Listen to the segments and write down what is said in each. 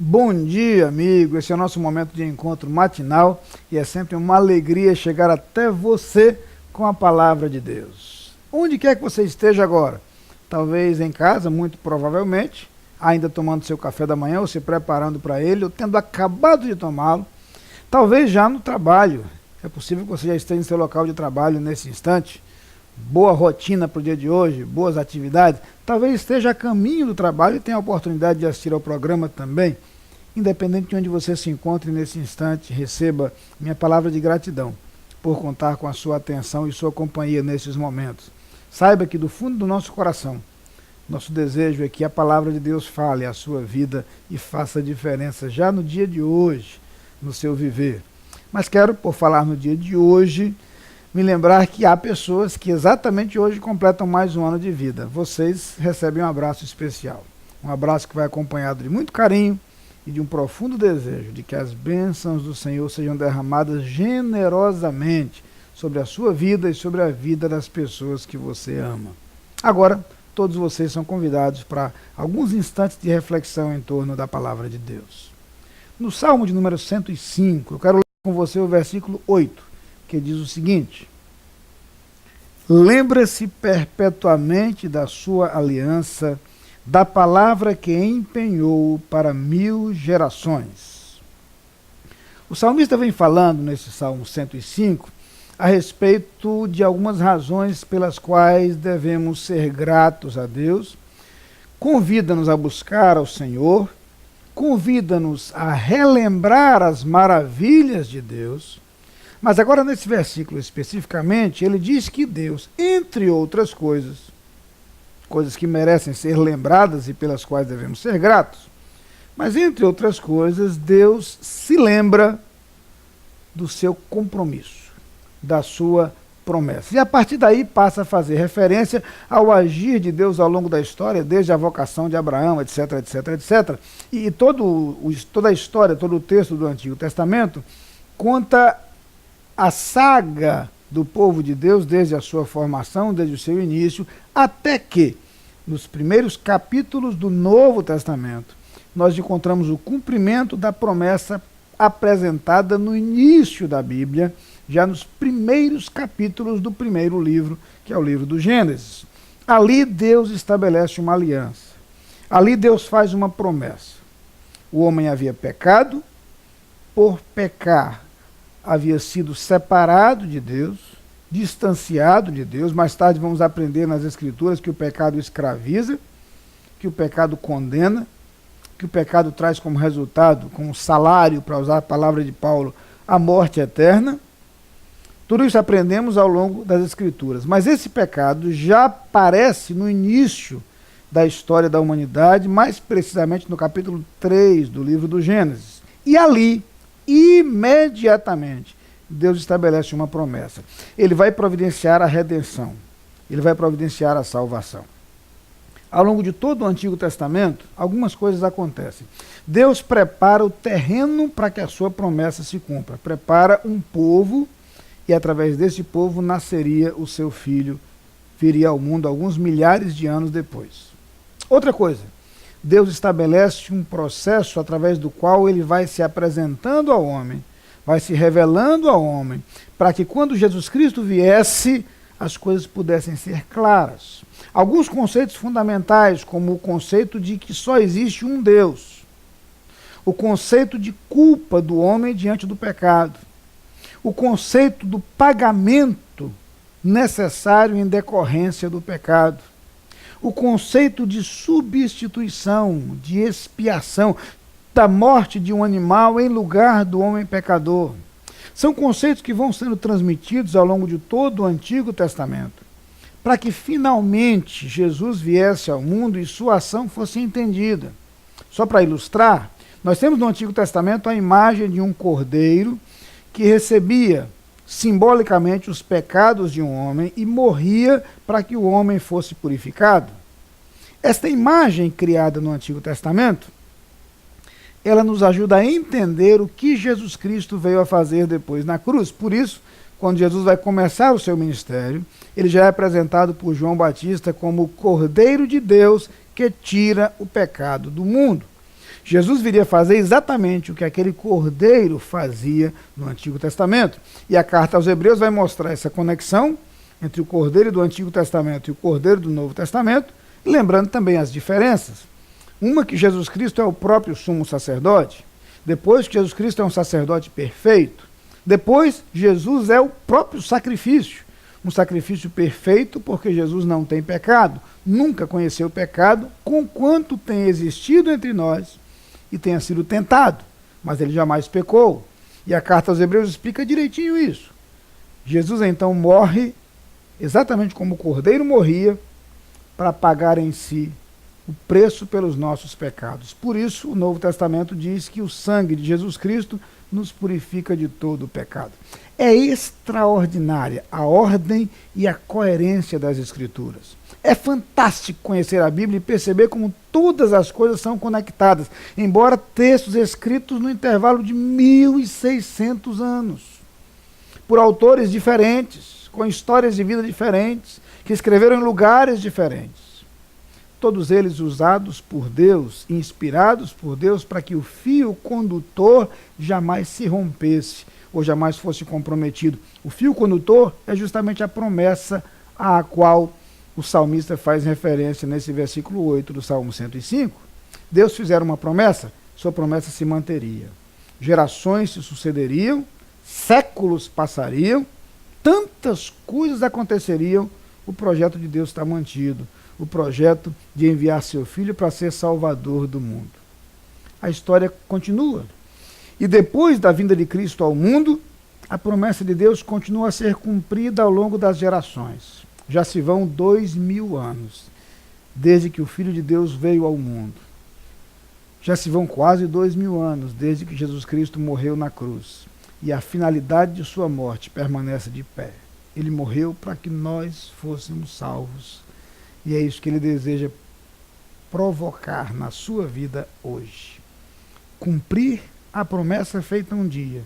Bom dia, amigo. Esse é o nosso momento de encontro matinal e é sempre uma alegria chegar até você com a palavra de Deus. Onde quer que você esteja agora, talvez em casa, muito provavelmente, ainda tomando seu café da manhã ou se preparando para ele, ou tendo acabado de tomá-lo, talvez já no trabalho. É possível que você já esteja em seu local de trabalho nesse instante. Boa rotina para o dia de hoje, boas atividades. Talvez esteja a caminho do trabalho e tenha a oportunidade de assistir ao programa também. Independente de onde você se encontre nesse instante, receba minha palavra de gratidão por contar com a sua atenção e sua companhia nesses momentos. Saiba que do fundo do nosso coração, nosso desejo é que a palavra de Deus fale a sua vida e faça diferença já no dia de hoje, no seu viver. Mas quero, por falar no dia de hoje, me lembrar que há pessoas que exatamente hoje completam mais um ano de vida. Vocês recebem um abraço especial. Um abraço que vai acompanhado de muito carinho e de um profundo desejo de que as bênçãos do Senhor sejam derramadas generosamente sobre a sua vida e sobre a vida das pessoas que você ama. Agora, todos vocês são convidados para alguns instantes de reflexão em torno da palavra de Deus. No Salmo de número 105, eu quero ler com você o versículo 8, que diz o seguinte: lembra-se perpetuamente da sua aliança, da palavra que empenhou para 1000 gerações. O salmista vem falando nesse Salmo 105 a respeito de algumas razões pelas quais devemos ser gratos a Deus, convida-nos a buscar ao Senhor, convida-nos a relembrar as maravilhas de Deus. Mas agora nesse versículo especificamente, ele diz que Deus, entre outras coisas, coisas que merecem ser lembradas e pelas quais devemos ser gratos, mas entre outras coisas, Deus se lembra do seu compromisso, da sua promessa. E a partir daí passa a fazer referência ao agir de Deus ao longo da história, desde a vocação de Abraão, etc, etc, etc. E toda a história, todo o texto do Antigo Testamento conta a saga do povo de Deus desde a sua formação, desde o seu início, até que, nos primeiros capítulos do Novo Testamento, nós encontramos o cumprimento da promessa apresentada no início da Bíblia, já nos primeiros capítulos do primeiro livro, que é o livro do Gênesis. Ali Deus estabelece uma aliança. Ali Deus faz uma promessa. O homem havia pecado, por pecar havia sido separado de Deus, distanciado de Deus. Mais tarde vamos aprender nas Escrituras que o pecado escraviza, que o pecado condena, que o pecado traz como resultado, como salário, para usar a palavra de Paulo, a morte eterna. Tudo isso aprendemos ao longo das Escrituras. Mas esse pecado já aparece no início da história da humanidade, mais precisamente no capítulo 3 do livro do Gênesis. E ali, imediatamente, Deus estabelece uma promessa. Ele vai providenciar a redenção. Ele vai providenciar a salvação. Ao longo de todo o Antigo Testamento, algumas coisas acontecem. Deus prepara o terreno para que a sua promessa se cumpra. Prepara um povo e através desse povo nasceria o seu filho, viria ao mundo alguns milhares de anos depois. Outra coisa, Deus estabelece um processo através do qual ele vai se apresentando ao homem, vai se revelando ao homem, para que quando Jesus Cristo viesse, as coisas pudessem ser claras. Alguns conceitos fundamentais, como o conceito de que só existe um Deus, o conceito de culpa do homem diante do pecado, o conceito do pagamento necessário em decorrência do pecado, o conceito de substituição, de expiação, da morte de um animal em lugar do homem pecador. São conceitos que vão sendo transmitidos ao longo de todo o Antigo Testamento, para que finalmente Jesus viesse ao mundo e sua ação fosse entendida. Só para ilustrar, nós temos no Antigo Testamento a imagem de um cordeiro que recebia simbolicamente os pecados de um homem e morria para que o homem fosse purificado. Esta imagem criada no Antigo Testamento, ela nos ajuda a entender o que Jesus Cristo veio a fazer depois na cruz. Por isso, quando Jesus vai começar o seu ministério, ele já é apresentado por João Batista como o Cordeiro de Deus que tira o pecado do mundo. Jesus viria fazer exatamente o que aquele cordeiro fazia no Antigo Testamento. E a carta aos Hebreus vai mostrar essa conexão entre o cordeiro do Antigo Testamento e o cordeiro do Novo Testamento, lembrando também as diferenças. Uma, que Jesus Cristo é o próprio sumo sacerdote. Depois, que Jesus Cristo é um sacerdote perfeito. Depois, Jesus é o próprio sacrifício. Um sacrifício perfeito, porque Jesus não tem pecado, nunca conheceu o pecado, conquanto tem existido entre nós e tenha sido tentado, mas ele jamais pecou. E a carta aos Hebreus explica direitinho isso. Jesus então morre exatamente como o cordeiro morria, para pagar em si o preço pelos nossos pecados. Por isso, o Novo Testamento diz que o sangue de Jesus Cristo nos purifica de todo o pecado. É extraordinária a ordem e a coerência das Escrituras. É fantástico conhecer a Bíblia e perceber como todas as coisas são conectadas, embora textos escritos no intervalo de 1.600 anos, por autores diferentes, com histórias de vida diferentes, que escreveram em lugares diferentes. Todos eles usados por Deus, inspirados por Deus, para que o fio condutor jamais se rompesse ou jamais fosse comprometido. O fio condutor é justamente a promessa à qual o salmista faz referência nesse versículo 8 do Salmo 105. Deus fizera uma promessa, sua promessa se manteria. Gerações se sucederiam, séculos passariam, tantas coisas aconteceriam, o projeto de Deus está mantido. O projeto de enviar seu Filho para ser salvador do mundo. A história continua. E depois da vinda de Cristo ao mundo, a promessa de Deus continua a ser cumprida ao longo das gerações. Já se vão 2000 anos, desde que o Filho de Deus veio ao mundo. Já se vão quase 2000 anos, desde que Jesus Cristo morreu na cruz. E a finalidade de sua morte permanece de pé. Ele morreu para que nós fôssemos salvos. E é isso que ele deseja provocar na sua vida hoje. Cumprir a promessa feita um dia,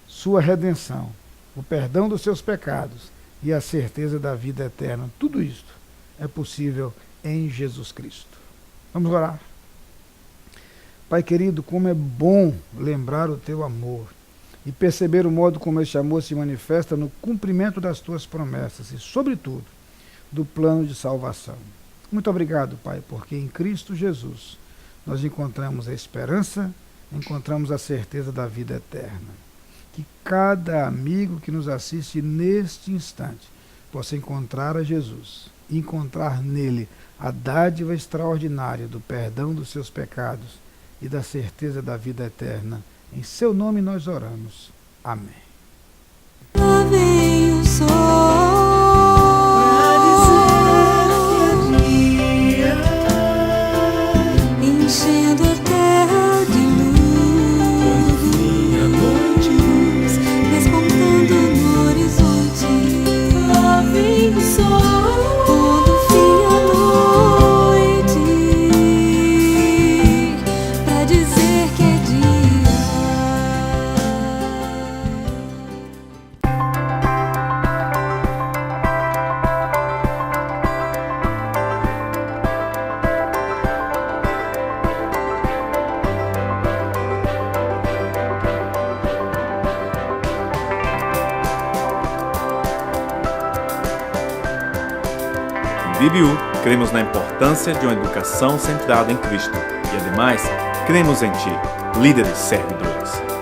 sua redenção, o perdão dos seus pecados e a certeza da vida eterna. Tudo isto é possível em Jesus Cristo. Vamos orar. Pai querido, como é bom lembrar o teu amor e perceber o modo como este amor se manifesta no cumprimento das tuas promessas e, sobretudo, do plano de salvação. Muito obrigado, Pai, porque em Cristo Jesus nós encontramos a esperança, encontramos a certeza da vida eterna. Que cada amigo que nos assiste neste instante possa encontrar a Jesus, encontrar nele a dádiva extraordinária do perdão dos seus pecados e da certeza da vida eterna. Em seu nome nós oramos. Amém. Lá vem o sol. Enchendo a terra de luz, despontando no horizonte. Lá vem o sol, quando fim a noite, pra dizer que é dia. Em BBU, cremos na importância de uma educação centrada em Cristo e, ademais, cremos em Ti, líderes servidores.